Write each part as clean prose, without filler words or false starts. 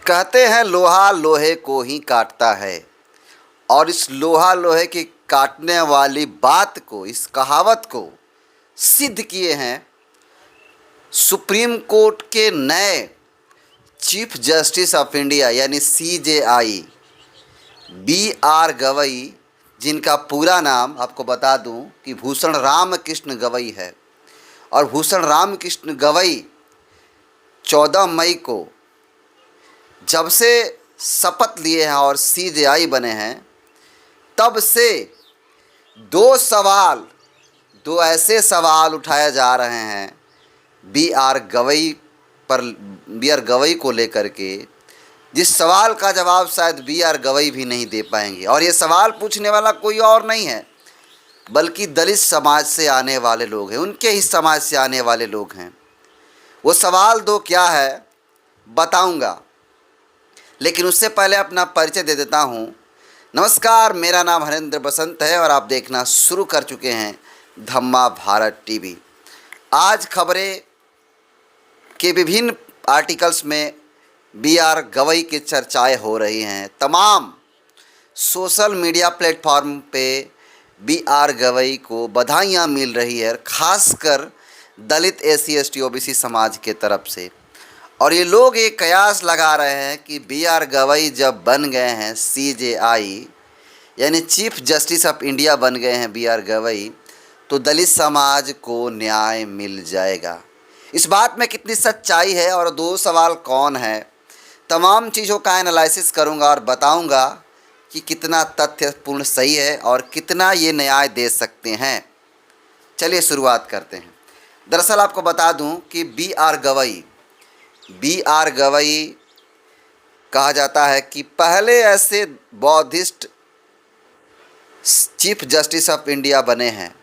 कहते हैं लोहा लोहे को ही काटता है। और इस लोहा लोहे की काटने वाली बात को, इस कहावत को सिद्ध किए हैं सुप्रीम कोर्ट के नए चीफ जस्टिस ऑफ इंडिया यानी CJI BR गवई, जिनका पूरा नाम आपको बता दूं कि भूषण रामकृष्ण गवई है। और भूषण रामकृष्ण गवई 14 मई को जब से शपथ लिए हैं और CJI बने हैं, तब से दो ऐसे सवाल उठाए जा रहे हैं BR गवई को लेकर के, जिस सवाल का जवाब शायद BR गवई भी नहीं दे पाएंगे। और ये सवाल पूछने वाला कोई और नहीं है बल्कि दलित समाज से आने वाले लोग हैं, उनके ही समाज से आने वाले लोग हैं। वो सवाल दो क्या है बताऊंगा, लेकिन उससे पहले अपना परिचय दे देता हूँ। नमस्कार, मेरा नाम हरेंद्र बसंत है और आप देखना शुरू कर चुके हैं धम्मा भारत टीवी। आज खबरें के विभिन्न आर्टिकल्स में BR गवई की चर्चाएं हो रही हैं। तमाम सोशल मीडिया प्लेटफॉर्म पे BR गवई को बधाइयाँ मिल रही है, खासकर दलित SC ST OBC समाज के तरफ से। और ये लोग एक कयास लगा रहे हैं कि BR गवई जब बन गए हैं CJI यानी चीफ जस्टिस ऑफ इंडिया बन गए हैं BR गवई, तो दलित समाज को न्याय मिल जाएगा। इस बात में कितनी सच्चाई है और दो सवाल कौन है, तमाम चीज़ों का एनालिसिस करूंगा और बताऊंगा कि कितना तथ्यपूर्ण सही है और कितना ये न्याय दे सकते हैं। चलिए शुरुआत करते हैं। दरअसल आपको बता दूं कि BR गवई कहा जाता है कि पहले ऐसे Buddhist chief justice of India बने हैं।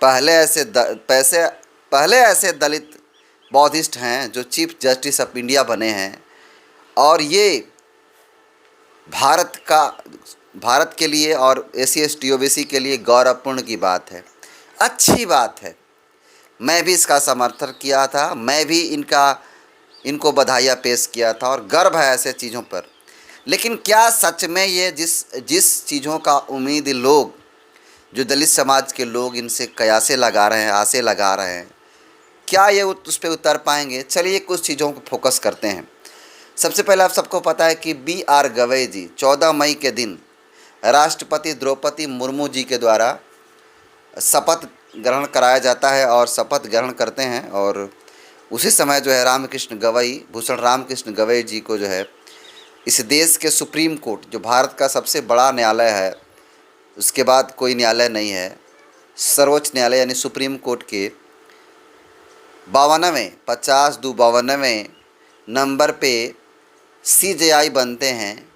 पहले ऐसे दलित बौद्धिस्ट हैं जो चीफ जस्टिस ऑफ इंडिया बने हैं। और ये भारत के लिए और SC ST OBC के लिए गौरवपूर्ण की बात है, अच्छी बात है। मैं भी इसका समर्थन किया था, मैं भी इनको बधाइयाँ पेश किया था और गर्व है ऐसे चीज़ों पर। लेकिन क्या सच में ये जिस चीज़ों का उम्मीद लोग, जो दलित समाज के लोग इनसे कयासे लगा रहे हैं, आसे लगा रहे हैं, क्या ये उस पर उतर पाएंगे? चलिए कुछ चीज़ों को फोकस करते हैं। सबसे पहले आप सबको पता है कि BR गवई जी 14 मई के दिन राष्ट्रपति द्रौपदी मुर्मू जी के द्वारा शपथ ग्रहण कराया जाता है और शपथ ग्रहण करते हैं। और उसी समय जो है भूषण रामकृष्ण गवई जी को जो है इस देश के सुप्रीम कोर्ट, जो भारत का सबसे बड़ा न्यायालय है, उसके बाद कोई न्यायालय नहीं है, सर्वोच्च न्यायालय यानी सुप्रीम कोर्ट के 52वें नंबर पे CJI बनते हैं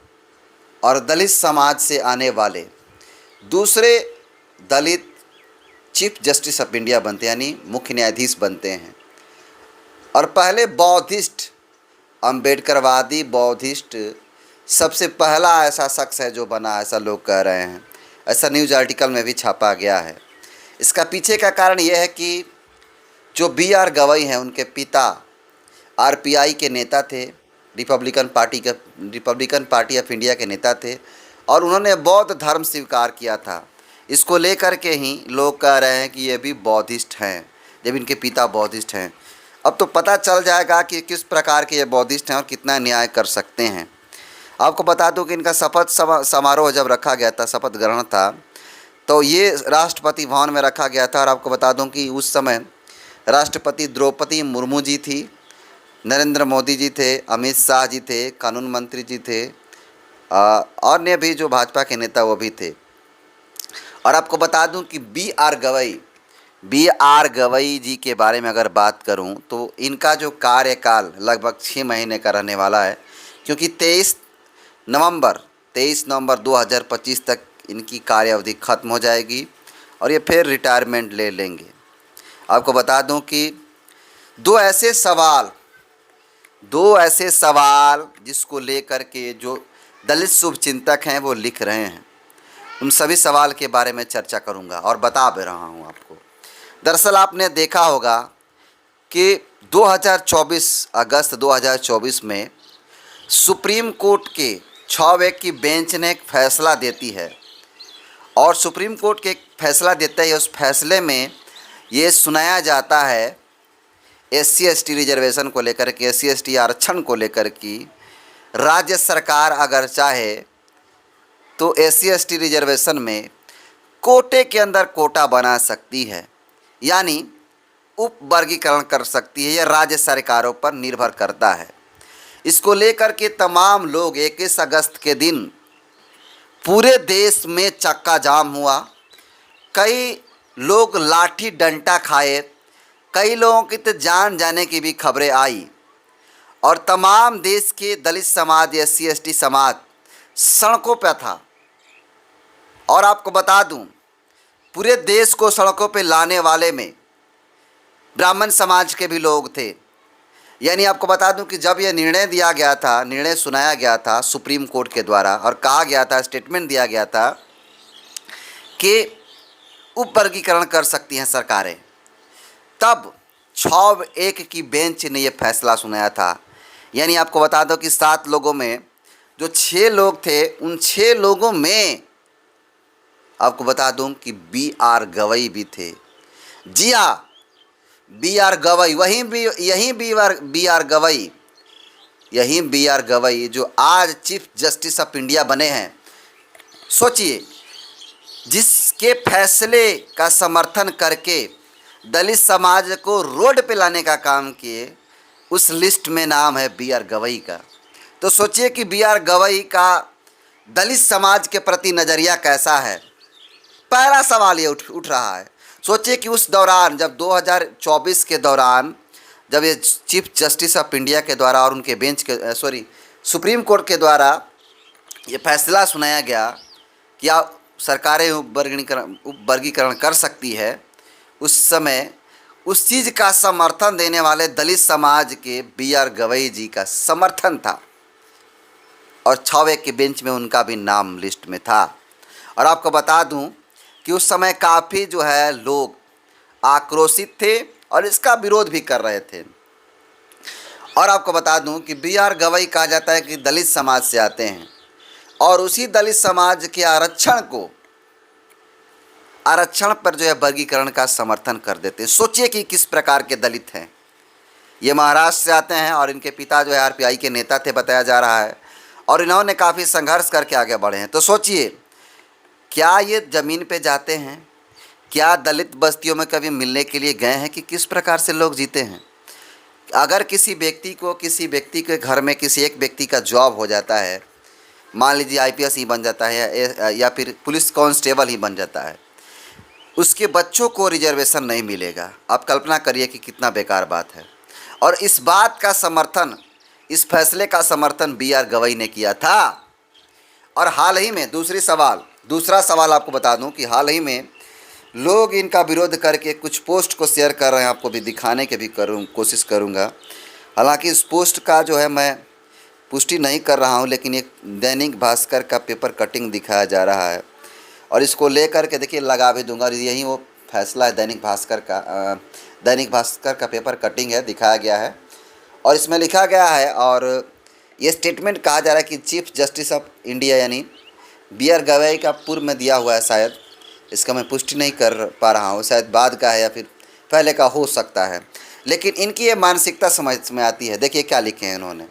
और दलित समाज से आने वाले दूसरे दलित चीफ जस्टिस ऑफ इंडिया बनते हैं, यानी मुख्य न्यायाधीश बनते हैं। और पहले बौद्धिस्ट, अम्बेडकरवादी बौद्धिस्ट सबसे पहला ऐसा शख्स है जो बना, ऐसा लोग कह रहे हैं। ऐसा न्यूज़ आर्टिकल में भी छापा गया है। इसका पीछे का कारण यह है कि जो BR गवई हैं, उनके पिता RPI के नेता थे, रिपब्लिकन पार्टी ऑफ इंडिया के नेता थे और उन्होंने बौद्ध धर्म स्वीकार किया था। इसको लेकर के ही लोग कह रहे हैं कि ये भी बौद्धिस्ट हैं, जब इनके पिता बौद्धिस्ट हैं। अब तो पता चल जाएगा कि किस प्रकार के ये बौद्धिस्ट हैं और कितना न्याय कर सकते हैं। आपको बता दूं कि इनका शपथ समारोह जब रखा गया था, शपथ ग्रहण था, तो ये राष्ट्रपति भवन में रखा गया था। और आपको बता दूं कि उस समय राष्ट्रपति द्रौपदी मुर्मू जी थी, नरेंद्र मोदी जी थे, अमित शाह जी थे, कानून मंत्री जी थे, अन्य भी जो भाजपा के नेता वो भी थे। और आपको बता दूं कि BR गवई जी के बारे में अगर बात करूं तो इनका जो कार्यकाल लगभग 6 महीने का रहने वाला है, क्योंकि 23 नवंबर 2025 तक इनकी कार्य अवधि ख़त्म हो जाएगी और ये फिर रिटायरमेंट ले लेंगे। आपको बता दूं कि दो ऐसे सवाल जिसको लेकर के जो दलित शुभचिंतक हैं वो लिख रहे हैं, उन सभी सवाल के बारे में चर्चा करूंगा और बता भी रहा हूं आपको। दरअसल आपने देखा होगा कि 2024 अगस्त 2024 में सुप्रीम कोर्ट के 6 व्यक्ति की बेंच ने एक फैसला देती है और सुप्रीम कोर्ट के एक फैसला देते ही उस फैसले में ये सुनाया जाता है SC ST रिजर्वेशन को लेकर के, SC ST आरक्षण को लेकर कि राज्य सरकार अगर चाहे तो SC ST रिजर्वेशन में कोटे के अंदर कोटा बना सकती है, यानी उप वर्गीकरण कर सकती है। यह राज्य सरकारों पर निर्भर करता है। इसको लेकर के तमाम लोग 21 अगस्त के दिन पूरे देश में चक्का जाम हुआ। कई लोग लाठी डंडा खाए, कई लोगों की तो जान जाने की भी खबरें आई और तमाम देश के दलित समाज, SC ST समाज सड़कों पर था। और आपको बता दूं, पूरे देश को सड़कों पे लाने वाले में ब्राह्मण समाज के भी लोग थे। यानी आपको बता दूं कि जब यह निर्णय दिया गया था, निर्णय सुनाया गया था सुप्रीम कोर्ट के द्वारा और कहा गया था, स्टेटमेंट दिया गया था कि उप वर्गीकरण कर सकती हैं सरकारें, तब 6-1 की बेंच ने यह फैसला सुनाया था। यानी आपको बता दो कि 7 लोगों में जो 6 लोग थे, उन 6 लोगों में आपको बता दूं कि BR गवई भी थे। जी हाँ, BR गवई, यही BR गवई जो आज चीफ जस्टिस ऑफ इंडिया बने हैं। सोचिए, जिसके फैसले का समर्थन करके दलित समाज को रोड पे लाने का काम किए, उस लिस्ट में नाम है BR गवई का। तो सोचिए कि BR गवई का दलित समाज के प्रति नज़रिया कैसा है। पहला सवाल ये उठ रहा है। सोचिए कि उस दौरान, जब 2024 के दौरान, जब ये चीफ जस्टिस ऑफ इंडिया के द्वारा और उनके बेंच के सुप्रीम कोर्ट के द्वारा ये फैसला सुनाया गया कि आप सरकारें उप वर्गीकरण कर सकती है, उस समय उस चीज़ का समर्थन देने वाले दलित समाज के BR गवई जी का समर्थन था और 6 के बेंच में उनका भी नाम लिस्ट में था। और आपको बता दूं कि उस समय काफ़ी जो है लोग आक्रोशित थे और इसका विरोध भी कर रहे थे। और आपको बता दूं कि BR गवई कहा जाता है कि दलित समाज से आते हैं और उसी दलित समाज के आरक्षण पर जो है वर्गीकरण का समर्थन कर देते हैं। सोचिए कि किस प्रकार के दलित हैं। ये महाराष्ट्र से आते हैं और इनके पिता जो है RPI के नेता थे, बताया जा रहा है, और इन्होंने काफ़ी संघर्ष करके आगे बढ़े हैं। तो सोचिए, क्या ये ज़मीन पे जाते हैं? क्या दलित बस्तियों में कभी मिलने के लिए गए हैं कि किस प्रकार से लोग जीते हैं? अगर किसी व्यक्ति के घर में किसी एक व्यक्ति का जॉब हो जाता है, मान लीजिए IPS ही बन जाता है या फिर पुलिस कांस्टेबल ही बन जाता है, उसके बच्चों को रिजर्वेशन नहीं मिलेगा। आप कल्पना करिए कि कितना बेकार बात है। और इस बात का समर्थन, इस फैसले का समर्थन BR गवई ने किया था। और हाल ही में दूसरा सवाल आपको बता दूं कि हाल ही में लोग इनका विरोध करके कुछ पोस्ट को शेयर कर रहे हैं। आपको भी दिखाने के भी कोशिश करूंगा। हालांकि इस पोस्ट का जो है मैं पुष्टि नहीं कर रहा हूं, लेकिन एक दैनिक भास्कर का पेपर कटिंग दिखाया जा रहा है और इसको लेकर के देखिए लगा भी दूंगा। यही वो फैसला है, दैनिक भास्कर का पेपर कटिंग है, दिखाया गया है और इसमें लिखा गया है और ये स्टेटमेंट कहा जा रहा है कि चीफ जस्टिस ऑफ इंडिया यानी BR गवई का पूर्व में दिया हुआ है। शायद इसका मैं पुष्टि नहीं कर पा रहा हूँ, शायद बाद का है या फिर पहले का हो सकता है, लेकिन इनकी ये मानसिकता समझ में आती है। देखिए क्या लिखे हैं इन्होंने।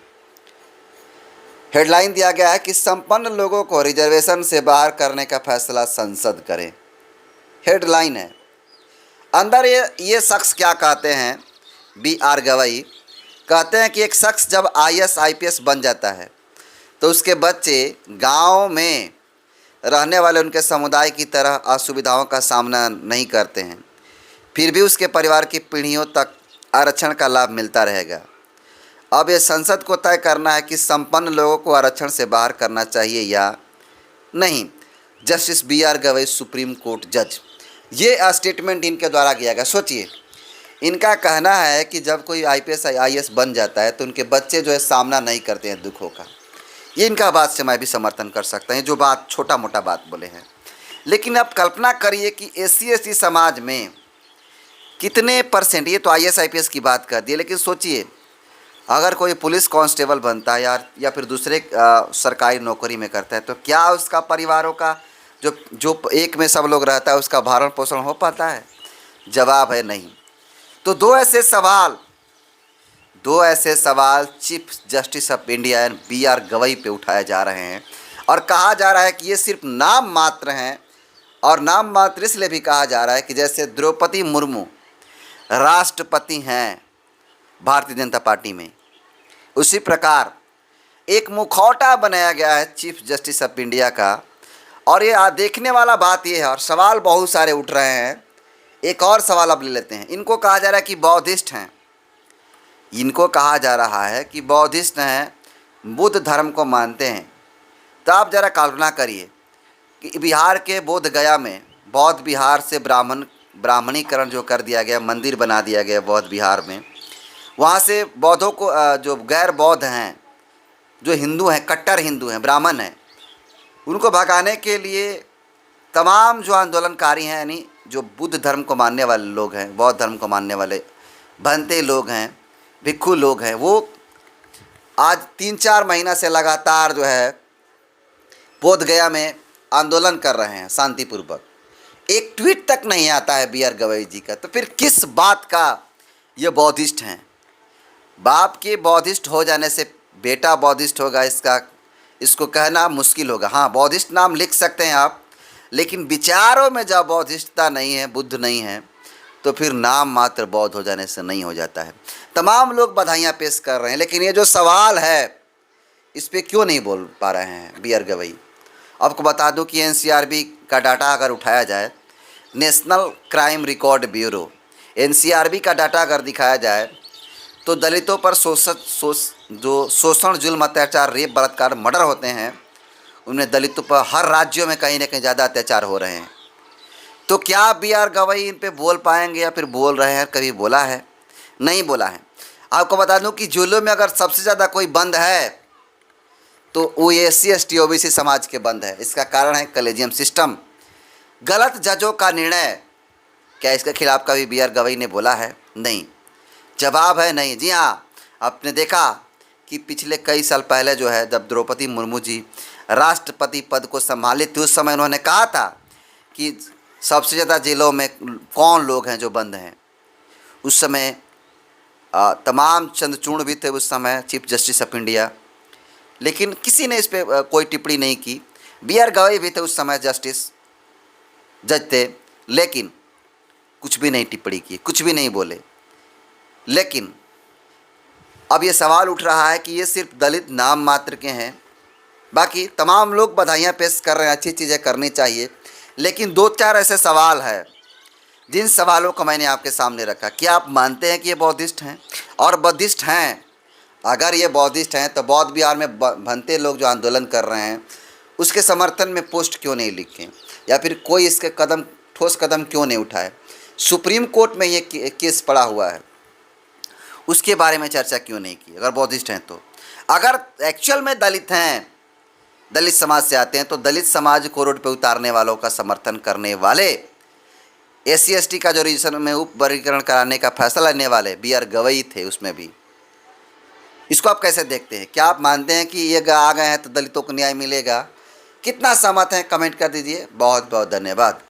हेडलाइन दिया गया है कि संपन्न लोगों को रिजर्वेशन से बाहर करने का फैसला संसद करे। हेडलाइन है। अंदर ये शख्स क्या कहते हैं, BR गवई कहते हैं कि एक शख्स जब IAS IPS बन जाता है तो उसके बच्चे गांव में रहने वाले उनके समुदाय की तरह असुविधाओं का सामना नहीं करते हैं, फिर भी उसके परिवार की पीढ़ियों तक आरक्षण का लाभ मिलता रहेगा। अब ये संसद को तय करना है कि संपन्न लोगों को आरक्षण से बाहर करना चाहिए या नहीं। Justice BR Gavai, supreme court जज। ये स्टेटमेंट इनके द्वारा किया गया। सोचिए, इनका कहना है कि जब कोई IPS IAS बन जाता है तो उनके बच्चे जो है सामना नहीं करते हैं दुखों का। ये इनका बात से मैं भी समर्थन कर सकता हूँ, जो बात छोटा मोटा बात बोले हैं। लेकिन अब कल्पना करिए कि SC ST समाज में कितने %, ये तो IAS IPS की बात कर दी, लेकिन सोचिए अगर कोई पुलिस कांस्टेबल बनता है या फिर दूसरे सरकारी नौकरी में करता है तो क्या उसका परिवारों का जो जो एक में सब लोग रहता है उसका भरण पोषण हो पाता है? जवाब है नहीं। तो दो ऐसे सवाल chief justice of India B R Gavai पे उठाए जा रहे हैं और कहा जा रहा है कि ये सिर्फ नाम मात्र हैं। और नाम मात्र इसलिए भी कहा जा रहा है कि जैसे द्रौपदी मुर्मू राष्ट्रपति हैं भारतीय जनता पार्टी में, उसी प्रकार एक मुखौटा बनाया गया है चीफ जस्टिस ऑफ इंडिया का। और ये देखने वाला बात ये है, और सवाल बहुत सारे उठ रहे हैं। एक और सवाल अब ले लेते हैं। इनको कहा जा रहा है कि बौद्धिस्ट हैं, इनको कहा जा रहा है कि बौद्धिस्ट हैं, बुद्ध धर्म को मानते हैं। तो आप ज़रा कल्पना करिए कि बिहार के बोध गया में बौद्ध विहार से ब्राह्मणीकरण जो कर दिया गया, मंदिर बना दिया गया बौद्ध विहार में, वहाँ से बौद्धों को जो गैर बौद्ध हैं, जो हिंदू हैं, कट्टर हिंदू हैं, ब्राह्मण हैं, उनको भगाने के लिए तमाम जो आंदोलनकारी हैं, यानी जो बुद्ध धर्म को मानने वाले लोग हैं, बौद्ध धर्म को मानने वाले भंते लोग हैं, भिक्खु लोग हैं, वो आज 3-4 महीना से लगातार जो है बोध गया में आंदोलन कर रहे हैं शांतिपूर्वक। एक ट्वीट तक नहीं आता है बी आर गवई जी का। तो फिर किस बात का ये बौद्धिस्ट हैं? बाप के बौद्धिस्ट हो जाने से बेटा बौद्धिस्ट होगा, इसको कहना मुश्किल होगा। हाँ, बौद्धिस्ट नाम लिख सकते हैं आप, लेकिन विचारों में जब बौद्धिस्टता नहीं है, बुद्ध नहीं है, तो फिर नाम मात्र बौद्ध हो जाने से नहीं हो जाता है। तमाम लोग बधाइयाँ पेश कर रहे हैं, लेकिन ये जो सवाल है इस पर क्यों नहीं बोल पा रहे हैं बी आर गवई? आपको बता दूं कि एनसीआरबी का डाटा अगर उठाया जाए, national crime record bureau NCRB का डाटा अगर दिखाया जाए, तो दलितों पर शोषण, जुल्म, अत्याचार, रेप, बलात्कार, मर्डर होते हैं, उनमें दलितों पर हर राज्यों में कहीं ना कहीं ज़्यादा अत्याचार हो रहे हैं। तो क्या बी आर गवई इन पे बोल पाएंगे या फिर बोल रहे हैं? कभी बोला है? नहीं बोला है। आपको बता दूं कि जेलों में अगर सबसे ज़्यादा कोई बंद है तो वो SC ST OBC समाज के बंद है। इसका कारण है कलेजियम सिस्टम, गलत जजों का निर्णय। क्या इसके खिलाफ कभी बी आर गवई ने बोला है? नहीं। जवाब है नहीं। जी हाँ, आपने देखा कि पिछले कई साल पहले जो है, जब द्रौपदी मुर्मू जी राष्ट्रपति पद को संभाली थी, उस समय उन्होंने कहा था कि सबसे ज़्यादा जेलों में कौन लोग हैं जो बंद हैं। उस समय तमाम चंद्रचूड़ भी थे उस समय चीफ जस्टिस ऑफ इंडिया, लेकिन किसी ने इस पर कोई टिप्पणी नहीं की। बी आर गवई भी थे उस समय जज थे, लेकिन कुछ भी नहीं टिप्पणी की, कुछ भी नहीं बोले। लेकिन अब ये सवाल उठ रहा है कि ये सिर्फ दलित नाम मात्र के हैं। बाकी तमाम लोग बधाइयाँ पेश कर रहे हैं, अच्छी चीज़ें करनी चाहिए, लेकिन 2-4 ऐसे सवाल हैं जिन सवालों को मैंने आपके सामने रखा। क्या आप मानते हैं कि ये बौद्धिस्ट हैं? और बौद्धिस्ट हैं, अगर ये बौद्धिस्ट हैं तो बौद्ध विहार में भंते लोग जो आंदोलन कर रहे हैं उसके समर्थन में पोस्ट क्यों नहीं लिखें, या फिर कोई इसके ठोस कदम क्यों नहीं उठाए? सुप्रीम कोर्ट में ये केस पड़ा हुआ है, उसके बारे में चर्चा क्यों नहीं की? अगर बौद्धिस्ट हैं तो, अगर एक्चुअल में दलित हैं, दलित समाज से आते हैं, तो दलित समाज को रोड पे उतारने वालों का समर्थन करने वाले, SC ST का जो रिजर्वेशन में उप वर्गीकरण कराने का फैसला लेने वाले बी आर गवई थे उसमें भी। इसको आप कैसे देखते हैं? क्या आप मानते हैं कि ये आ गए हैं तो दलितों को न्याय मिलेगा? कितना सहमत हैं कमेंट कर दीजिए। बहुत बहुत धन्यवाद।